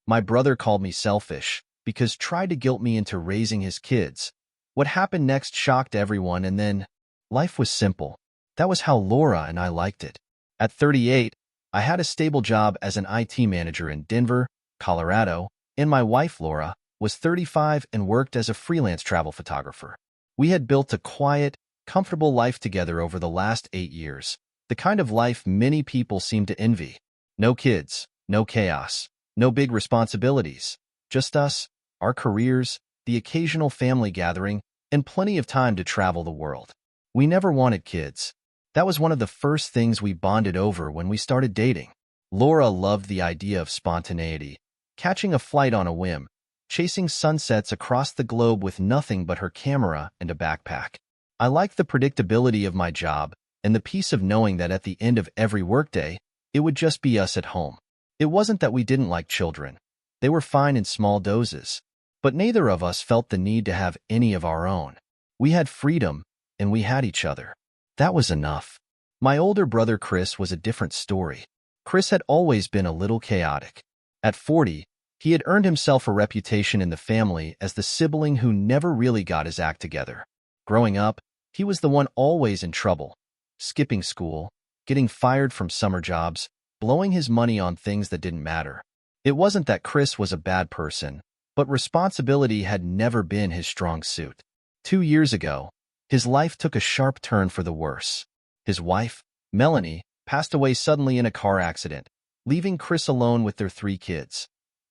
My brother called me selfish because tried to guilt me into raising his kids. What happened next shocked everyone, and then life was simple. That was how Laura and I liked it. At 38, I had a stable job as an IT manager in Denver, Colorado, and my wife, Laura, was 35 and worked as a freelance travel photographer. We had built a quiet, comfortable life together over the last 8 years, the kind of life many people seem to envy. No kids, no chaos, no big responsibilities, just us, our careers, the occasional family gathering, and plenty of time to travel the world. We never wanted kids. That was one of the first things we bonded over when we started dating. Laura loved the idea of spontaneity, catching a flight on a whim, chasing sunsets across the globe with nothing but her camera and a backpack. I liked the predictability of my job and the peace of knowing that at the end of every workday, it would just be us at home. It wasn't that we didn't like children. They were fine in small doses, but neither of us felt the need to have any of our own. We had freedom, and we had each other. That was enough. My older brother Chris was a different story. Chris had always been a little chaotic. At 40, he had earned himself a reputation in the family as the sibling who never really got his act together. Growing up, he was the one always in trouble, skipping school, getting fired from summer jobs, blowing his money on things that didn't matter. It wasn't that Chris was a bad person, but responsibility had never been his strong suit. 2 years ago, his life took a sharp turn for the worse. His wife, Melanie, passed away suddenly in a car accident, leaving Chris alone with their 3 kids.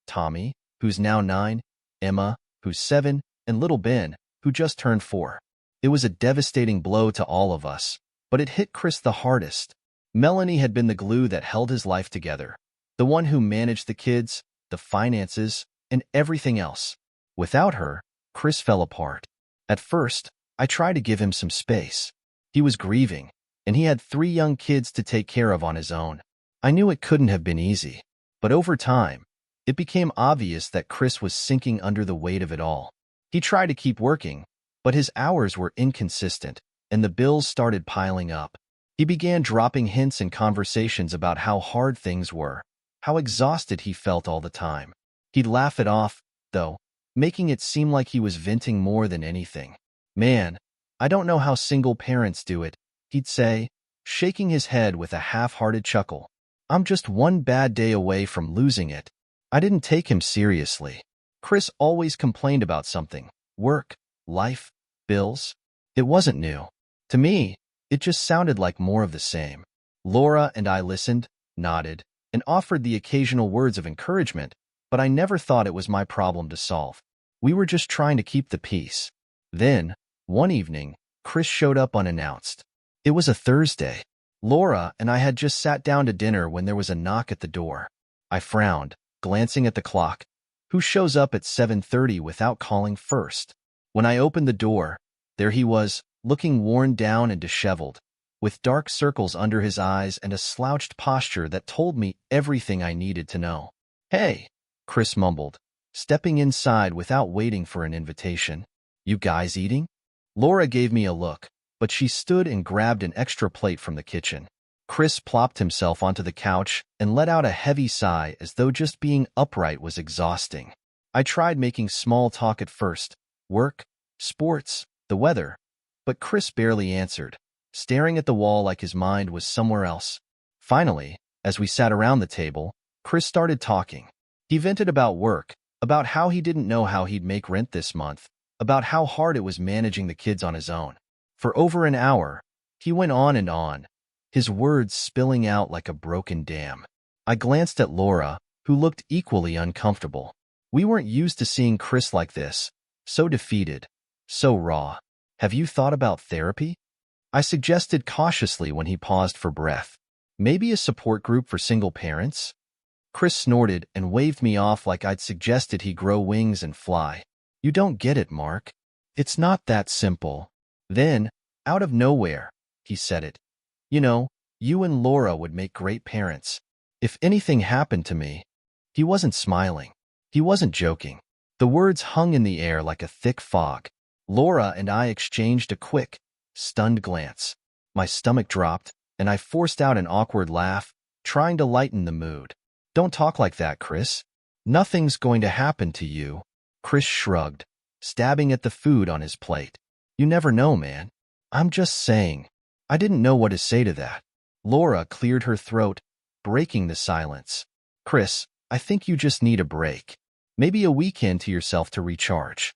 Tommy, who's now 9, Emma, who's 7, and little Ben, who just turned 4. It was a devastating blow to all of us, but it hit Chris the hardest. Melanie had been the glue that held his life together, the one who managed the kids, the finances, and everything else. Without her, Chris fell apart. At first, I tried to give him some space. He was grieving, and he had 3 young kids to take care of on his own. I knew it couldn't have been easy, but over time, it became obvious that Chris was sinking under the weight of it all. He tried to keep working, but his hours were inconsistent, and the bills started piling up. He began dropping hints in conversations about how hard things were, how exhausted he felt all the time. He'd laugh it off, though, making it seem like he was venting more than anything. "Man, I don't know how single parents do it," he'd say, shaking his head with a half-hearted chuckle. "I'm just one bad day away from losing it." I didn't take him seriously. Chris always complained about something: work, life, bills. It wasn't new. To me, it just sounded like more of the same. Laura and I listened, nodded, and offered the occasional words of encouragement, but I never thought it was my problem to solve. We were just trying to keep the peace. Then, one evening, Chris showed up unannounced. It was a Thursday. Laura and I had just sat down to dinner when there was a knock at the door. I frowned, glancing at the clock. Who shows up at 7:30 without calling first? When I opened the door, there he was, looking worn down and disheveled, with dark circles under his eyes and a slouched posture that told me everything I needed to know. "Hey," Chris mumbled, stepping inside without waiting for an invitation. "You guys eating?" Laura gave me a look, but she stood and grabbed an extra plate from the kitchen. Chris plopped himself onto the couch and let out a heavy sigh as though just being upright was exhausting. I tried making small talk at first: work, sports, the weather, but Chris barely answered, staring at the wall like his mind was somewhere else. Finally, as we sat around the table, Chris started talking. He vented about work, about how he didn't know how he'd make rent this month, about how hard it was managing the kids on his own. For over an hour, he went on and on, his words spilling out like a broken dam. I glanced at Laura, who looked equally uncomfortable. We weren't used to seeing Chris like this, so defeated, so raw. "Have you thought about therapy?" I suggested cautiously when he paused for breath. "Maybe a support group for single parents?" Chris snorted and waved me off like I'd suggested he grow wings and fly. "You don't get it, Mark. It's not that simple." Then, out of nowhere, he said it. "You know, you and Laura would make great parents. If anything happened to me." He wasn't smiling. He wasn't joking. The words hung in the air like a thick fog. Laura and I exchanged a quick, stunned glance. My stomach dropped, and I forced out an awkward laugh, trying to lighten the mood. "Don't talk like that, Chris. Nothing's going to happen to you. Chris shrugged, stabbing at the food on his plate. You never know, man. I'm just saying. I didn't know what to say to that. Laura cleared her throat, breaking the silence. Chris, I think you just need a break. Maybe a weekend to yourself to recharge.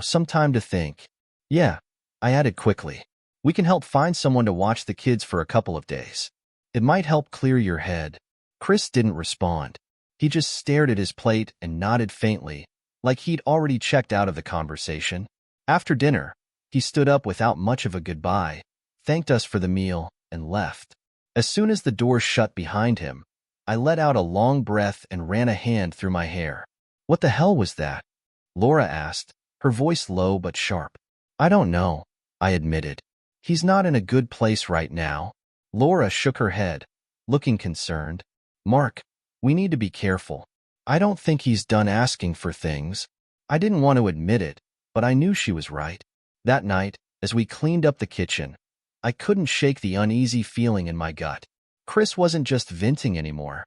Some time to think. Yeah, I added quickly. We can help find someone to watch the kids for a couple of days. It might help clear your head. Chris didn't respond. He just stared at his plate and nodded faintly, like he'd already checked out of the conversation. After dinner, he stood up without much of a goodbye, thanked us for the meal, and left. As soon as the door shut behind him, I let out a long breath and ran a hand through my hair. What the hell was that? Laura asked, her voice low but sharp. I don't know, I admitted. He's not in a good place right now. Laura shook her head, looking concerned. Mark, we need to be careful. I don't think he's done asking for things. I didn't want to admit it, but I knew she was right. That night, as we cleaned up the kitchen, I couldn't shake the uneasy feeling in my gut. Chris wasn't just venting anymore.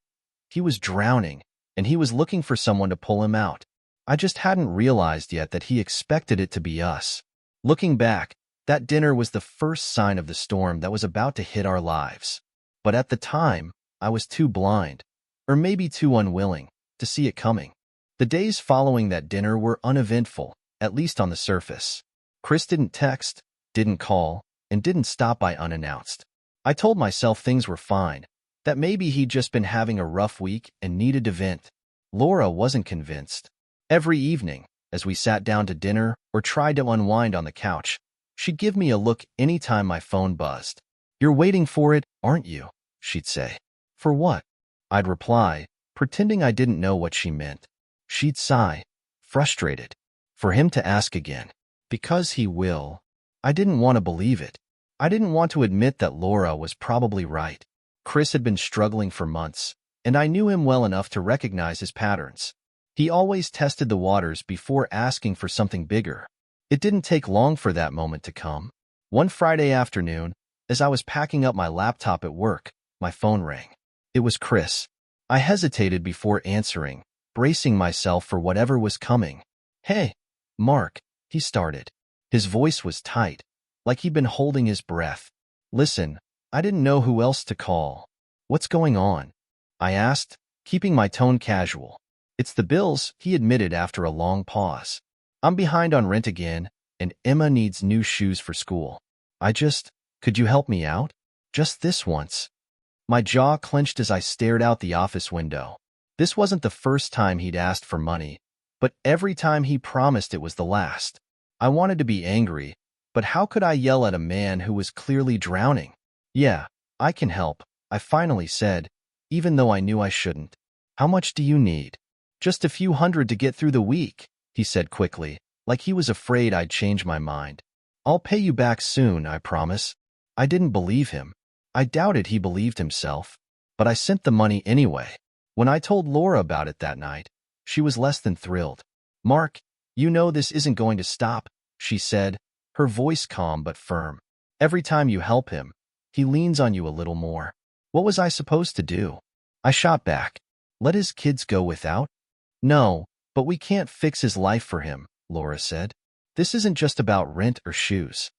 He was drowning, and he was looking for someone to pull him out. I just hadn't realized yet that he expected it to be us. Looking back, that dinner was the first sign of the storm that was about to hit our lives. But at the time, I was too blind, or maybe too unwilling, to see it coming. The days following that dinner were uneventful, at least on the surface. Chris didn't text, didn't call, and didn't stop by unannounced. I told myself things were fine, that maybe he'd just been having a rough week and needed to vent. Laura wasn't convinced. Every evening, as we sat down to dinner or tried to unwind on the couch, she'd give me a look anytime my phone buzzed. You're waiting for it, aren't you? She'd say. For what? I'd reply, pretending I didn't know what she meant. She'd sigh, frustrated. For him to ask again. Because he will. I didn't want to believe it. I didn't want to admit that Laura was probably right. Chris had been struggling for months, and I knew him well enough to recognize his patterns. He always tested the waters before asking for something bigger. It didn't take long for that moment to come. One Friday afternoon, as I was packing up my laptop at work, my phone rang. It was Chris. I hesitated before answering, bracing myself for whatever was coming. Hey, Mark, he started. His voice was tight, like he'd been holding his breath. Listen, I didn't know who else to call. What's going on? I asked, keeping my tone casual. It's the bills, he admitted after a long pause. I'm behind on rent again, and Emma needs new shoes for school. Could you help me out? Just this once. My jaw clenched as I stared out the office window. This wasn't the first time he'd asked for money, but every time he promised it was the last. I wanted to be angry, but how could I yell at a man who was clearly drowning? Yeah, I can help, I finally said, even though I knew I shouldn't. How much do you need? Just a few hundred to get through the week, he said quickly, like he was afraid I'd change my mind. I'll pay you back soon, I promise. I didn't believe him. I doubted he believed himself, but I sent the money anyway. When I told Laura about it that night, she was less than thrilled. Mark, you know this isn't going to stop, she said, her voice calm but firm. Every time you help him, he leans on you a little more. What was I supposed to do? I shot back. Let his kids go without? No, but we can't fix his life for him, Laura said. This isn't just about rent or shoes.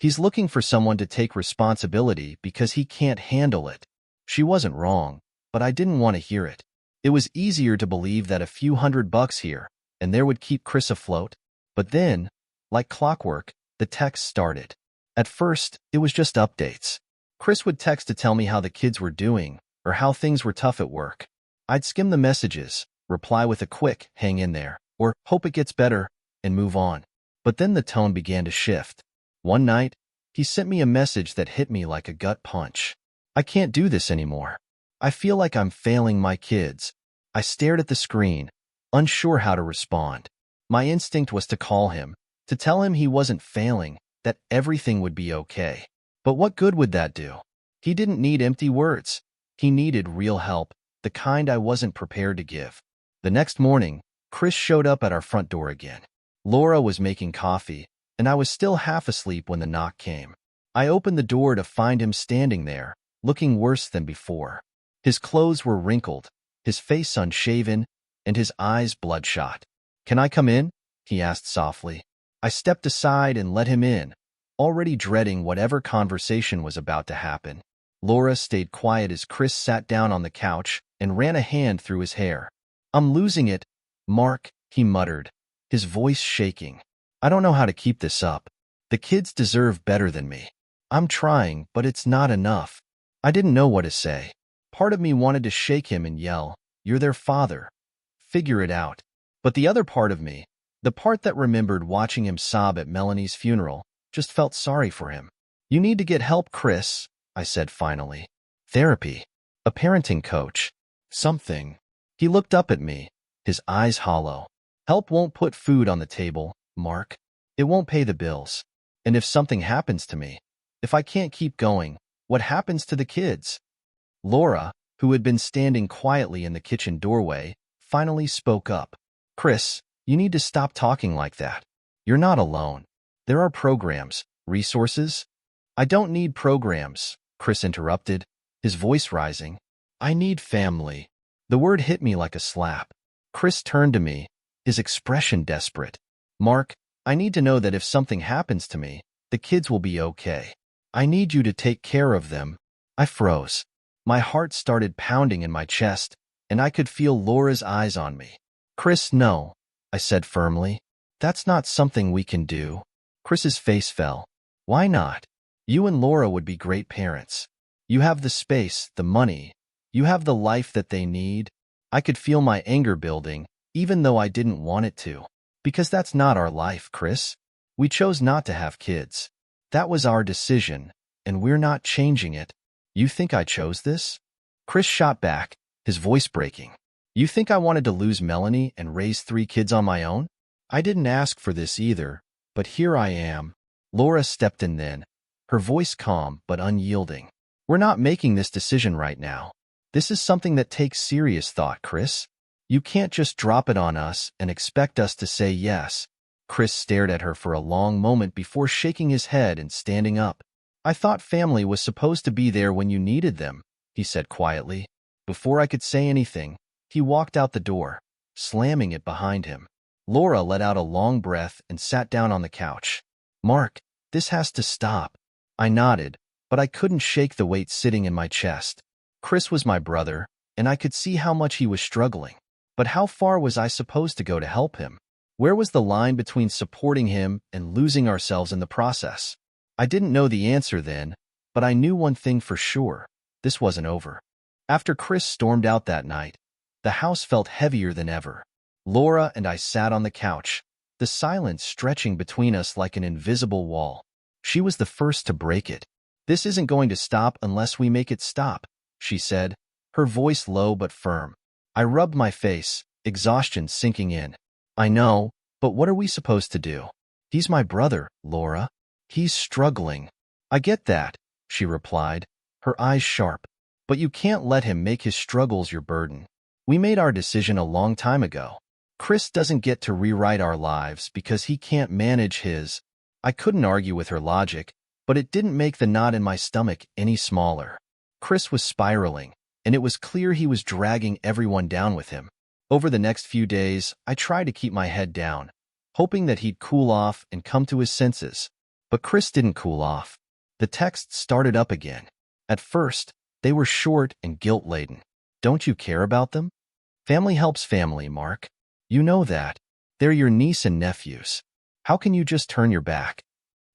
He's looking for someone to take responsibility because he can't handle it. She wasn't wrong, but I didn't want to hear it. It was easier to believe that a few $100 here and there would keep Chris afloat. But then, like clockwork, the text started. At first, it was just updates. Chris would text to tell me how the kids were doing or how things were tough at work. I'd skim the messages, reply with a quick, hang in there, or hope it gets better, and move on. But then the tone began to shift. One night, he sent me a message that hit me like a gut punch. I can't do this anymore. I feel like I'm failing my kids. I stared at the screen, unsure how to respond. My instinct was to call him, to tell him he wasn't failing, that everything would be okay. But what good would that do? He didn't need empty words. He needed real help, the kind I wasn't prepared to give. The next morning, Chris showed up at our front door again. Laura was making coffee, and I was still half asleep when the knock came. I opened the door to find him standing there, looking worse than before. His clothes were wrinkled, his face unshaven, and his eyes bloodshot. "Can I come in?" he asked softly. I stepped aside and let him in, already dreading whatever conversation was about to happen. Laura stayed quiet as Chris sat down on the couch and ran a hand through his hair. "I'm losing it, Mark," he muttered, his voice shaking. "I don't know how to keep this up. The kids deserve better than me. I'm trying, but it's not enough." I didn't know what to say. Part of me wanted to shake him and yell, "You're their father. Figure it out." But the other part of me, the part that remembered watching him sob at Melanie's funeral, just felt sorry for him. "You need to get help, Chris," I said finally. "Therapy. A parenting coach. Something." He looked up at me, his eyes hollow. "Help won't put food on the table, Mark. It won't pay the bills. And if something happens to me, if I can't keep going, what happens to the kids?" Laura, who had been standing quietly in the kitchen doorway, finally spoke up. "Chris, you need to stop talking like that. You're not alone. There are programs, resources." "I don't need programs," Chris interrupted, his voice rising. "I need family." The word hit me like a slap. Chris turned to me, his expression desperate. "Mark, I need to know that if something happens to me, the kids will be okay. I need you to take care of them." I froze. My heart started pounding in my chest, and I could feel Laura's eyes on me. "Chris, no," I said firmly. "That's not something we can do." Chris's face fell. "Why not? You and Laura would be great parents. You have the space, the money. You have the life that they need." I could feel my anger building, even though I didn't want it to. "Because that's not our life, Chris. We chose not to have kids. That was our decision, and we're not changing it." "You think I chose this?" Chris shot back, his voice breaking. "You think I wanted to lose Melanie and raise 3 kids on my own? I didn't ask for this either, but here I am." Laura stepped in then, her voice calm but unyielding. "We're not making this decision right now. This is something that takes serious thought, Chris. You can't just drop it on us and expect us to say yes." Chris stared at her for a long moment before shaking his head and standing up. "I thought family was supposed to be there when you needed them," he said quietly. Before I could say anything, he walked out the door, slamming it behind him. Laura let out a long breath and sat down on the couch. "Mark, this has to stop." I nodded, but I couldn't shake the weight sitting in my chest. Chris was my brother, and I could see how much he was struggling. But how far was I supposed to go to help him? Where was the line between supporting him and losing ourselves in the process? I didn't know the answer then, but I knew one thing for sure. This wasn't over. After Chris stormed out that night, the house felt heavier than ever. Laura and I sat on the couch, the silence stretching between us like an invisible wall. She was the first to break it. "This isn't going to stop unless we make it stop," she said, her voice low but firm. I rubbed my face, exhaustion sinking in. "I know, but what are we supposed to do? He's my brother, Laura. He's struggling." "I get that," she replied, her eyes sharp. "But you can't let him make his struggles your burden. We made our decision a long time ago. Chris doesn't get to rewrite our lives because he can't manage his." I couldn't argue with her logic, but it didn't make the knot in my stomach any smaller. Chris was spiraling, and it was clear he was dragging everyone down with him. Over the next few days, I tried to keep my head down, hoping that he'd cool off and come to his senses. But Chris didn't cool off. The texts started up again. At first, they were short and guilt-laden. "Don't you care about them? Family helps family, Mark. You know that. They're your niece and nephews. How can you just turn your back?"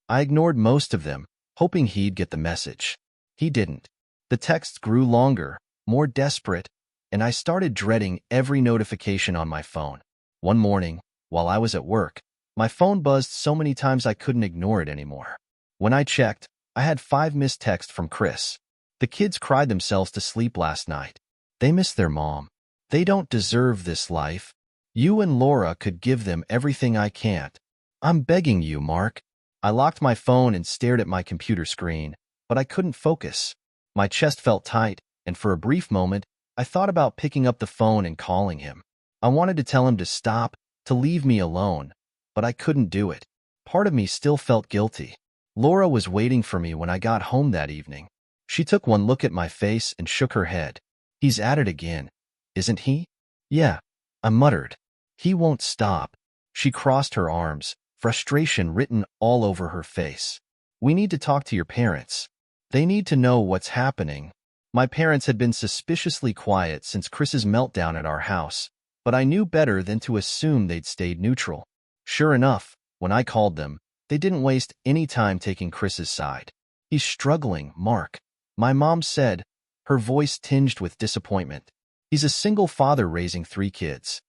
I ignored most of them, hoping he'd get the message. He didn't. The texts grew longer, more desperate, and I started dreading every notification on my phone. One morning, while I was at work, my phone buzzed so many times I couldn't ignore it anymore. When I checked, I had 5 missed texts from Chris. "The kids cried themselves to sleep last night. They miss their mom. They don't deserve this life. You and Laura could give them everything I can't. I'm begging you, Mark." I locked my phone and stared at my computer screen, but I couldn't focus. My chest felt tight, and for a brief moment, I thought about picking up the phone and calling him. I wanted to tell him to stop, to leave me alone, but I couldn't do it. Part of me still felt guilty. Laura was waiting for me when I got home that evening. She took one look at my face and shook her head. "He's at it again, isn't he?" "Yeah, I muttered. He won't stop. She crossed her arms, frustration written all over her face. We need to talk to your parents. They need to know what's happening. My parents had been suspiciously quiet since Chris's meltdown at our house, but I knew better than to assume they'd stayed neutral. Sure enough, when I called them, they didn't waste any time taking Chris's side. He's struggling, Mark. My mom said, her voice tinged with disappointment. He's a single father raising 3 kids.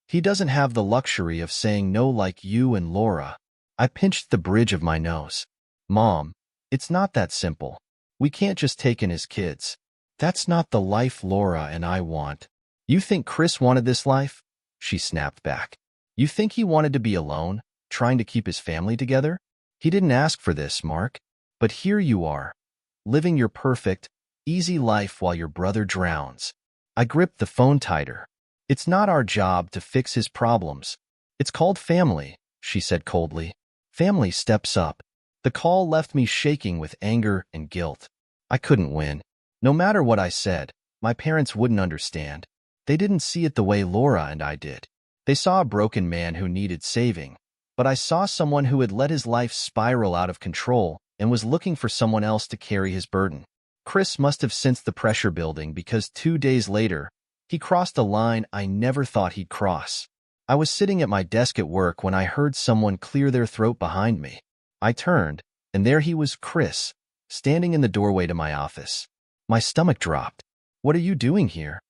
He doesn't have the luxury of saying no like you and Laura. I pinched the bridge of my nose. Mom, it's not that simple. We can't just take in his kids. That's not the life Laura and I want. You think Chris wanted this life? She snapped back. You think he wanted to be alone, trying to keep his family together? He didn't ask for this, Mark. But here you are, living your perfect, easy life while your brother drowns. I gripped the phone tighter. It's not our job to fix his problems. It's called family, she said coldly. Family steps up. The call left me shaking with anger and guilt. I couldn't win. No matter what I said, my parents wouldn't understand. They didn't see it the way Laura and I did. They saw a broken man who needed saving, but I saw someone who had let his life spiral out of control and was looking for someone else to carry his burden. Chris must have sensed the pressure building because 2 days later, he crossed a line I never thought he'd cross. I was sitting at my desk at work when I heard someone clear their throat behind me. I turned, and there he was, Chris, standing in the doorway to my office. My stomach dropped. What are you doing here?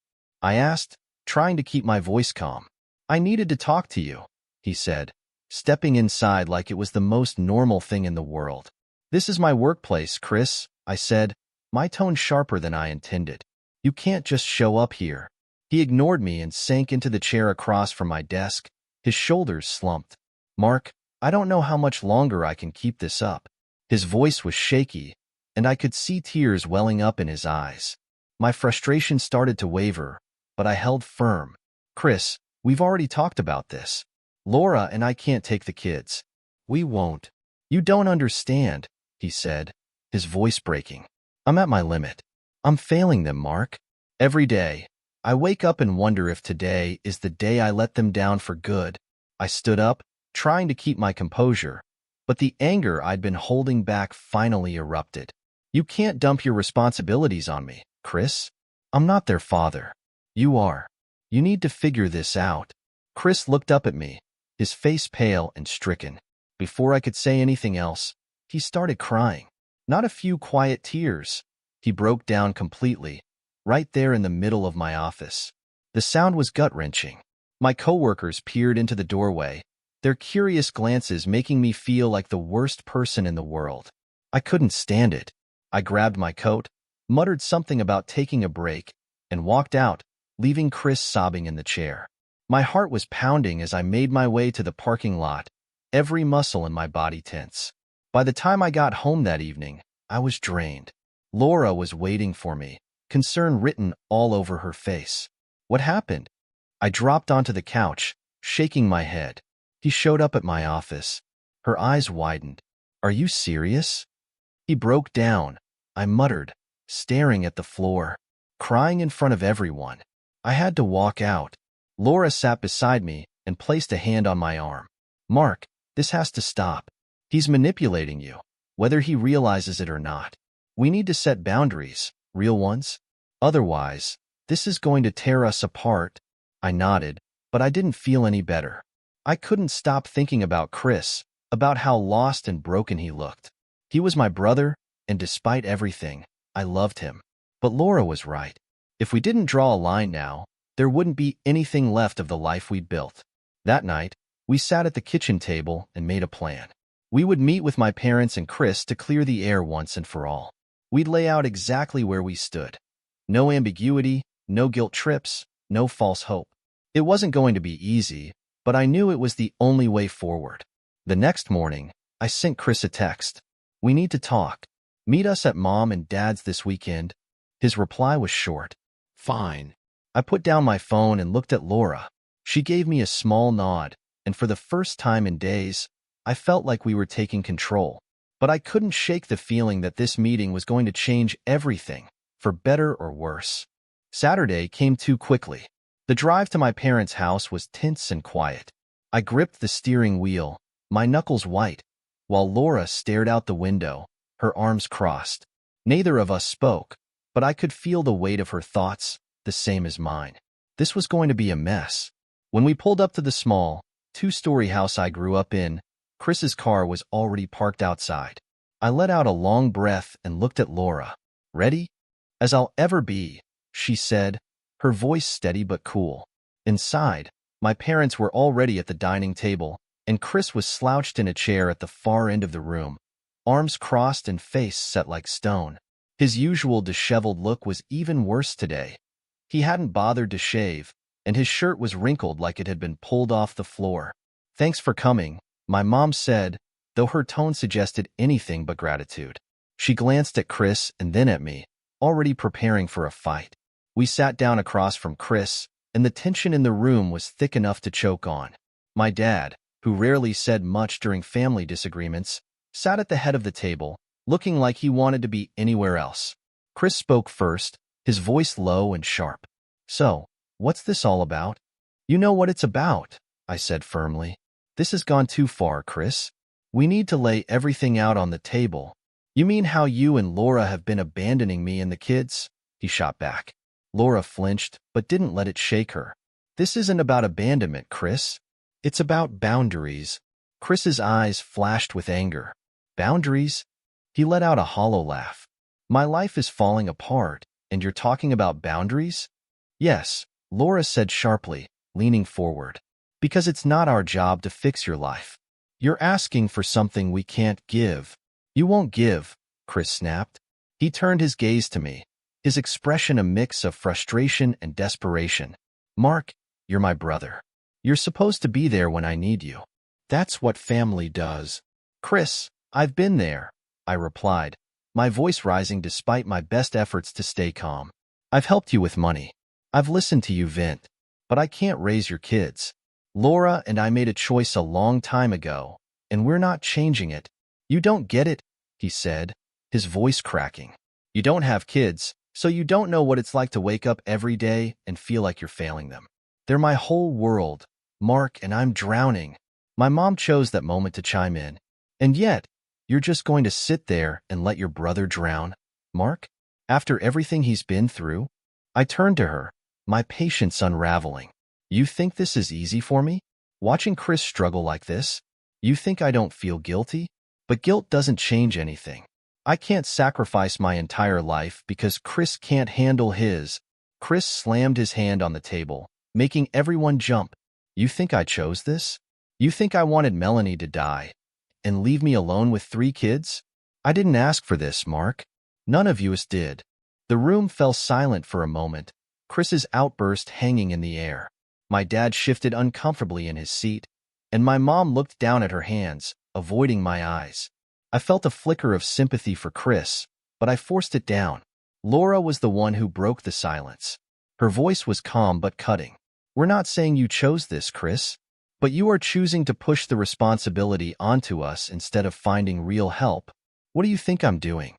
I asked, trying to keep my voice calm. I needed to talk to you, he said, stepping inside like it was the most normal thing in the world. This is my workplace, Chris, I said, my tone sharper than I intended. You can't just show up here. He ignored me and sank into the chair across from my desk, his shoulders slumped. Mark, I don't know how much longer I can keep this up. His voice was shaky, and I could see tears welling up in his eyes. My frustration started to waver, but I held firm. Chris, we've already talked about this. Laura and I can't take the kids. We won't. You don't understand, he said, his voice breaking. I'm at my limit. I'm failing them, Mark. Every day, I wake up and wonder if today is the day I let them down for good. I stood up, trying to keep my composure, but the anger I'd been holding back finally erupted. You can't dump your responsibilities on me, Chris. I'm not their father. You are. You need to figure this out. Chris looked up at me, his face pale and stricken. Before I could say anything else, he started crying. Not a few quiet tears. He broke down completely, right there in the middle of my office. The sound was gut-wrenching. My coworkers peered into the doorway, their curious glances making me feel like the worst person in the world. I couldn't stand it. I grabbed my coat, muttered something about taking a break, and walked out, leaving Chris sobbing in the chair. My heart was pounding as I made my way to the parking lot, every muscle in my body tense. By the time I got home that evening, I was drained. Laura was waiting for me, concern written all over her face. What happened? I dropped onto the couch, shaking my head. He showed up at my office. Her eyes widened. Are you serious? He broke down, I muttered, staring at the floor, crying in front of everyone. I had to walk out. Laura sat beside me and placed a hand on my arm. Mark, this has to stop. He's manipulating you, whether he realizes it or not. We need to set boundaries, real ones. Otherwise, this is going to tear us apart. I nodded, but I didn't feel any better. I couldn't stop thinking about Chris, about how lost and broken he looked. He was my brother, and despite everything, I loved him. But Laura was right. If we didn't draw a line now, there wouldn't be anything left of the life we'd built. That night, we sat at the kitchen table and made a plan. We would meet with my parents and Chris to clear the air once and for all. We'd lay out exactly where we stood. No ambiguity, no guilt trips, no false hope. It wasn't going to be easy, but I knew it was the only way forward. The next morning, I sent Chris a text. We need to talk. Meet us at Mom and Dad's this weekend. His reply was short. Fine. I put down my phone and looked at Laura. She gave me a small nod, and for the first time in days, I felt like we were taking control. But I couldn't shake the feeling that this meeting was going to change everything, for better or worse. Saturday came too quickly. The drive to my parents' house was tense and quiet. I gripped the steering wheel, my knuckles white, while Laura stared out the window, her arms crossed. Neither of us spoke, but I could feel the weight of her thoughts, the same as mine. This was going to be a mess. When we pulled up to the small, two-story house I grew up in, Chris's car was already parked outside. I let out a long breath and looked at Laura. Ready? As I'll ever be, she said, her voice steady but cool. Inside, my parents were already at the dining table, and Chris was slouched in a chair at the far end of the room, arms crossed and face set like stone. His usual disheveled look was even worse today. He hadn't bothered to shave, and his shirt was wrinkled like it had been pulled off the floor. "Thanks for coming," my mom said, though her tone suggested anything but gratitude. She glanced at Chris and then at me, already preparing for a fight. We sat down across from Chris, and the tension in the room was thick enough to choke on. My dad, who rarely said much during family disagreements, sat at the head of the table, looking like he wanted to be anywhere else. Chris spoke first, his voice low and sharp. "So, what's this all about?" "You know what it's about," I said firmly. "This has gone too far, Chris. We need to lay everything out on the table." "You mean how you and Laura have been abandoning me and the kids?" he shot back. Laura flinched, but didn't let it shake her. "This isn't about abandonment, Chris. It's about boundaries." Chris's eyes flashed with anger. "Boundaries?" He let out a hollow laugh. "My life is falling apart, and you're talking about boundaries?" "Yes," Laura said sharply, leaning forward. "Because it's not our job to fix your life. You're asking for something we can't give." "You won't give," Chris snapped. He turned his gaze to me, his expression a mix of frustration and desperation. "Mark, you're my brother. You're supposed to be there when I need you. That's what family does." "Chris, I've been there," I replied, my voice rising despite my best efforts to stay calm. "I've helped you with money. I've listened to you vent. But I can't raise your kids. Laura and I made a choice a long time ago, and we're not changing it." "You don't get it," he said, his voice cracking. "You don't have kids, so you don't know what it's like to wake up every day and feel like you're failing them. They're my whole world, Mark, and I'm drowning." My mom chose that moment to chime in. "And yet, you're just going to sit there and let your brother drown, Mark? After everything he's been through?" I turned to her, my patience unraveling. "You think this is easy for me? Watching Chris struggle like this? You think I don't feel guilty? But guilt doesn't change anything. I can't sacrifice my entire life because Chris can't handle his." Chris slammed his hand on the table, making everyone jump. "You think I chose this? You think I wanted Melanie to die and leave me alone with 3 kids? I didn't ask for this, Mark. None of you did." The room fell silent for a moment, Chris's outburst hanging in the air. My dad shifted uncomfortably in his seat, and my mom looked down at her hands, avoiding my eyes. I felt a flicker of sympathy for Chris, but I forced it down. Laura was the one who broke the silence. Her voice was calm but cutting. "We're not saying you chose this, Chris, but you are choosing to push the responsibility onto us instead of finding real help. What do you think I'm doing?"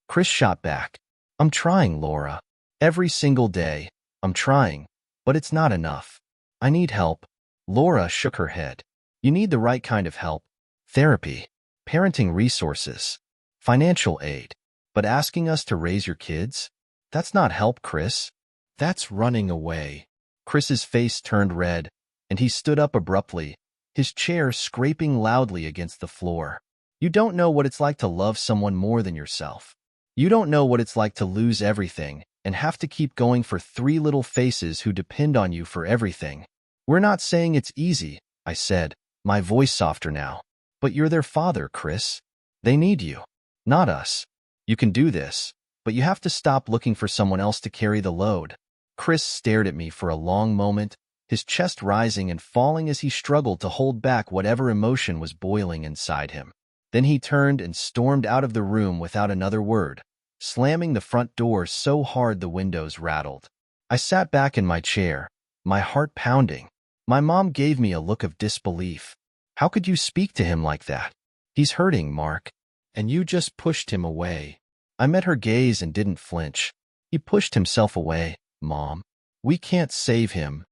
Chris shot back. "I'm trying, Laura. Every single day, I'm trying, but it's not enough. I need help." Laura shook her head. "You need the right kind of help. Therapy, parenting resources, financial aid. But asking us to raise your kids? That's not help, Chris. That's running away." Chris's face turned red, and he stood up abruptly, his chair scraping loudly against the floor. "You don't know what it's like to love someone more than yourself. You don't know what it's like to lose everything and have to keep going for 3 little faces who depend on you for everything." "We're not saying it's easy," I said, my voice softer now. "But you're their father, Chris. They need you, not us. You can do this, but you have to stop looking for someone else to carry the load." Chris stared at me for a long moment, his chest rising and falling as he struggled to hold back whatever emotion was boiling inside him. Then he turned and stormed out of the room without another word, slamming the front door so hard the windows rattled. I sat back in my chair, my heart pounding. My mom gave me a look of disbelief. "How could you speak to him like that? He's hurting, Mark. And you just pushed him away." I met her gaze and didn't flinch. "He pushed himself away, Mom. We can't save him.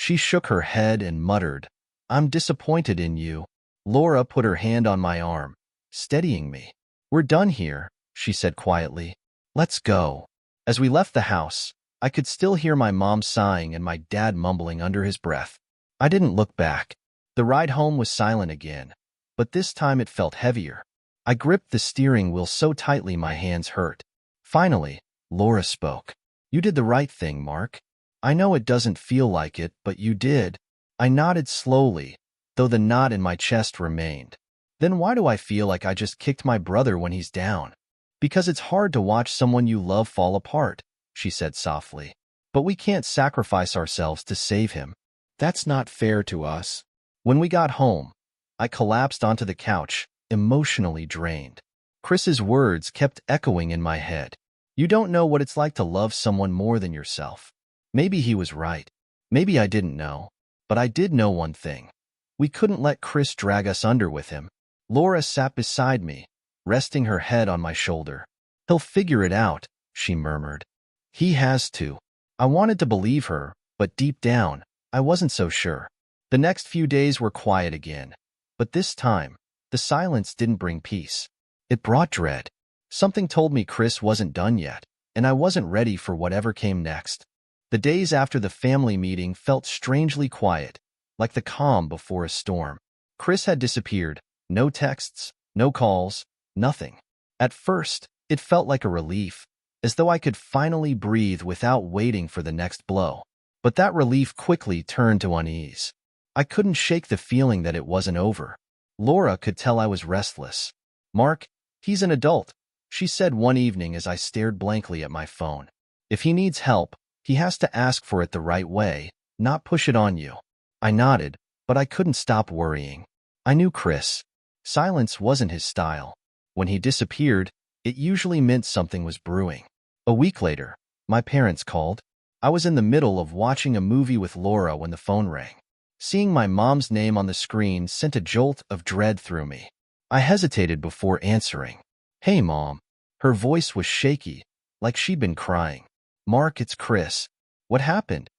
She shook her head and muttered, "I'm disappointed in you." Laura put her hand on my arm, steadying me. "We're done here," she said quietly. "Let's go." As we left the house, I could still hear my mom sighing and my dad mumbling under his breath. I didn't look back. The ride home was silent again, but this time it felt heavier. I gripped the steering wheel so tightly my hands hurt. Finally, Laura spoke. "You did the right thing, Mark. I know it doesn't feel like it, but you did." I nodded slowly, though the knot in my chest remained. "Then why do I feel like I just kicked my brother when he's down?" "Because it's hard to watch someone you love fall apart," she said softly. "But we can't sacrifice ourselves to save him. That's not fair to us." When we got home, I collapsed onto the couch, emotionally drained. Chris's words kept echoing in my head. "You don't know what it's like to love someone more than yourself." Maybe he was right. Maybe I didn't know. But I did know one thing. We couldn't let Chris drag us under with him. Laura sat beside me, resting her head on my shoulder. "He'll figure it out," she murmured. "He has to." I wanted to believe her, but deep down, I wasn't so sure. The next few days were quiet again. But this time, the silence didn't bring peace. It brought dread. Something told me Chris wasn't done yet, and I wasn't ready for whatever came next. The days after the family meeting felt strangely quiet, like the calm before a storm. Chris had disappeared. No texts, no calls, nothing. At first, it felt like a relief, as though I could finally breathe without waiting for the next blow. But that relief quickly turned to unease. I couldn't shake the feeling that it wasn't over. Laura could tell I was restless. "Mark, he's an adult," she said one evening as I stared blankly at my phone. "If he needs help, he has to ask for it the right way, not push it on you." I nodded, but I couldn't stop worrying. I knew Chris. Silence wasn't his style. When he disappeared, it usually meant something was brewing. A week later, my parents called. I was in the middle of watching a movie with Laura when the phone rang. Seeing my mom's name on the screen sent a jolt of dread through me. I hesitated before answering. "Hey, Mom." Her voice was shaky, like she'd been crying. "Mark, it's Chris." "What happened?"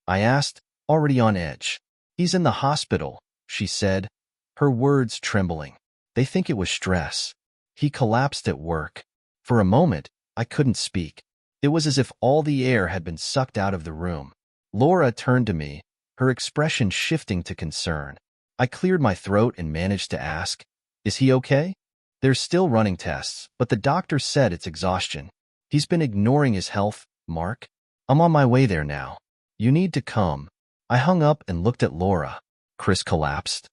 I asked, already on edge. "He's in the hospital," she said, her words trembling. "They think it was stress. He collapsed at work." For a moment, I couldn't speak. It was as if all the air had been sucked out of the room. Laura turned to me, her expression shifting to concern. I cleared my throat and managed to ask, "Is he okay?" "There's still running tests, but the doctor said it's exhaustion. He's been ignoring his health, Mark. I'm on my way there now. You need to come." I hung up and looked at Laura. "Chris collapsed."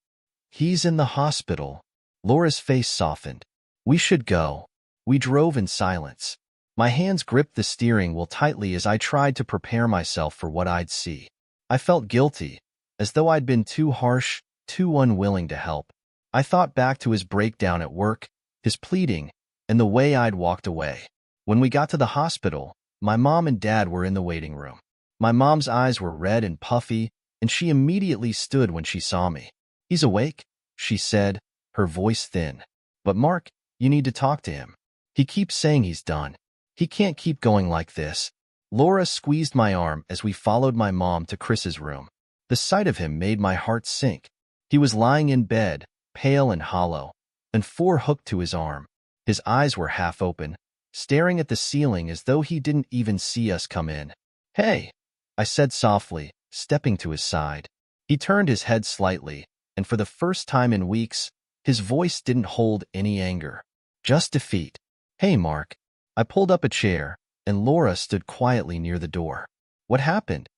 "He's in the hospital." Laura's face softened. "We should go." We drove in silence. My hands gripped the steering wheel tightly as I tried to prepare myself for what I'd see. I felt guilty, as though I'd been too harsh, too unwilling to help. I thought back to his breakdown at work, his pleading, and the way I'd walked away. When we got to the hospital, my mom and dad were in the waiting room. My mom's eyes were red and puffy, and she immediately stood when she saw me. "He's awake," she said, her voice thin. "But Mark, you need to talk to him. He keeps saying he's done. He can't keep going like this." Laura squeezed my arm as we followed my mom to Chris's room. The sight of him made my heart sink. He was lying in bed, pale and hollow, and four hooked to his arm. His eyes were half open, staring at the ceiling as though he didn't even see us come in. "Hey," I said softly, stepping to his side. He turned his head slightly, and for the first time in weeks, his voice didn't hold any anger, just defeat. "Hey, Mark." I pulled up a chair, and Laura stood quietly near the door. "What happened?"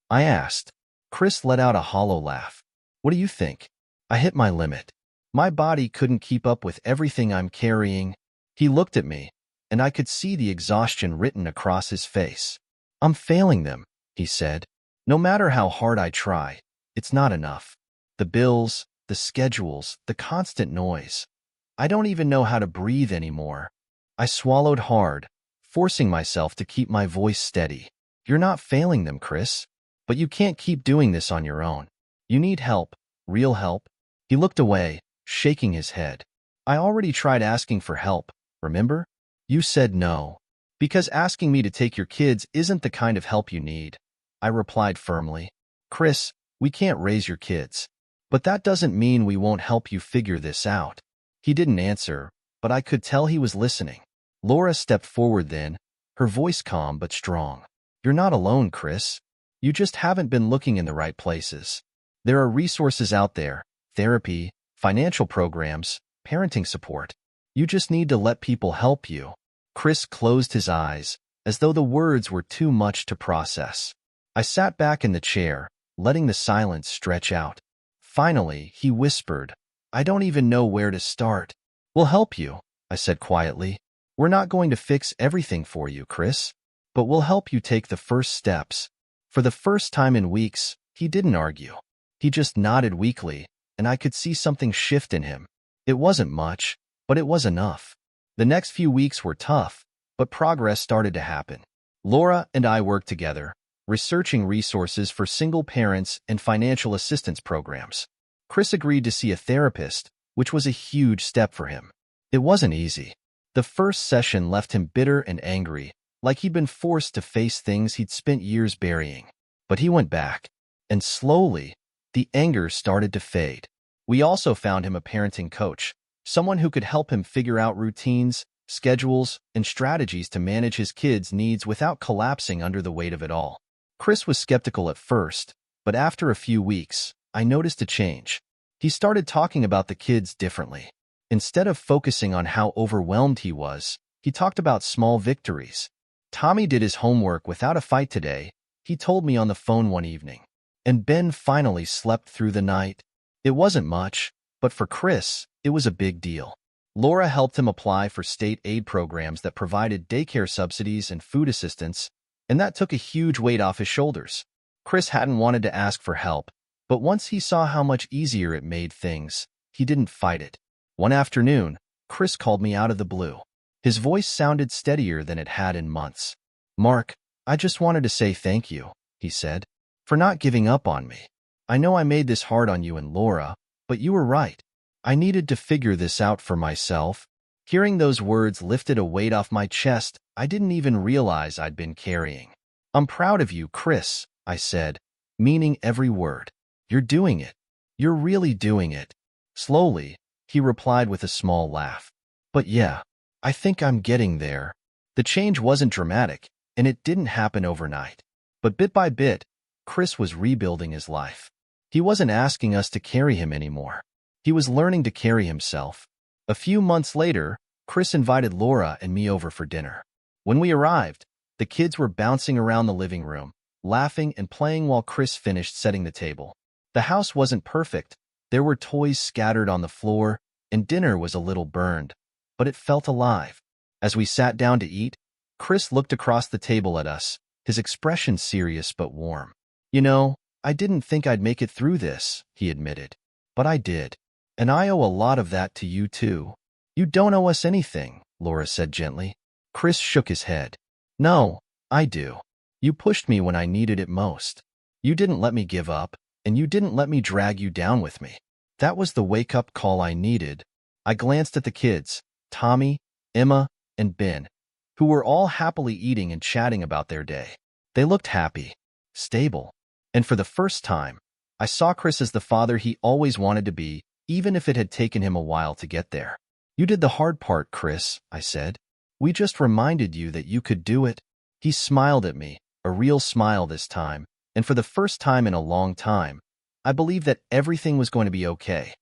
I asked. Chris let out a hollow laugh. "What do you think?" I hit my limit. My body couldn't keep up with everything I'm carrying. He looked at me, and I could see the exhaustion written across his face. "I'm failing them," he said. "No matter how hard I try, it's not enough. The bills, the schedules, the constant noise. I don't even know how to breathe anymore." I swallowed hard, forcing myself to keep my voice steady. "You're not failing them, Chris. But you can't keep doing this on your own. You need help, real help." He looked away, shaking his head. "I already tried asking for help, remember? You said no. Because asking me to take your kids isn't the kind of help you need," I replied firmly. "Chris, We can't raise your kids. But that doesn't mean we won't help you figure this out. He didn't answer, but I could tell he was listening. Laura stepped forward then, her voice calm but strong. You're not alone, Chris. You just haven't been looking in the right places. There are resources out there, therapy, financial programs, parenting support. You just need to let people help you. Chris closed his eyes, as though the words were too much to process. I sat back in the chair, letting the silence stretch out. Finally, he whispered, I don't even know where to start. We'll help you, I said quietly. We're not going to fix everything for you, Chris, but we'll help you take the first steps. For the first time in weeks, he didn't argue. He just nodded weakly, and I could see something shift in him. It wasn't much, but it was enough. The next few weeks were tough, but progress started to happen. Laura and I worked together, researching resources for single parents and financial assistance programs. Chris agreed to see a therapist, which was a huge step for him. It wasn't easy. The first session left him bitter and angry, like he'd been forced to face things he'd spent years burying. But he went back, and slowly, the anger started to fade. We also found him a parenting coach, someone who could help him figure out routines, schedules, and strategies to manage his kids' needs without collapsing under the weight of it all. Chris was skeptical at first, but after a few weeks, I noticed a change. He started talking about the kids differently. Instead of focusing on how overwhelmed he was, he talked about small victories. Tommy did his homework without a fight today, he told me on the phone one evening. And Ben finally slept through the night. It wasn't much, but for Chris, it was a big deal. Laura helped him apply for state aid programs that provided daycare subsidies and food assistance, and that took a huge weight off his shoulders. Chris hadn't wanted to ask for help, but once he saw how much easier it made things, he didn't fight it. One afternoon, Chris called me out of the blue. His voice sounded steadier than it had in months. Mark, I just wanted to say thank you, he said, for not giving up on me. I know I made this hard on you and Laura, but you were right. I needed to figure this out for myself. Hearing those words lifted a weight off my chest I didn't even realize I'd been carrying. I'm proud of you, Chris, I said, meaning every word. You're doing it. You're really doing it. Slowly, he replied with a small laugh. But yeah, I think I'm getting there. The change wasn't dramatic, and it didn't happen overnight. But bit by bit, Chris was rebuilding his life. He wasn't asking us to carry him anymore. He was learning to carry himself. A few months later, Chris invited Laura and me over for dinner. When we arrived, the kids were bouncing around the living room, laughing and playing while Chris finished setting the table. The house wasn't perfect. There were toys scattered on the floor, and dinner was a little burned, but it felt alive. As we sat down to eat, Chris looked across the table at us, his expression serious but warm. You know, I didn't think I'd make it through this, he admitted. But I did. And I owe a lot of that to you too. You don't owe us anything, Laura said gently. Chris shook his head. No, I do. You pushed me when I needed it most. You didn't let me give up, and you didn't let me drag you down with me. That was the wake-up call I needed. I glanced at the kids, Tommy, Emma, and Ben, who were all happily eating and chatting about their day. They looked happy, stable, and for the first time, I saw Chris as the father he always wanted to be, even if it had taken him a while to get there. You did the hard part, Chris, I said. We just reminded you that you could do it. He smiled at me, a real smile this time, and for the first time in a long time, I believed that everything was going to be okay.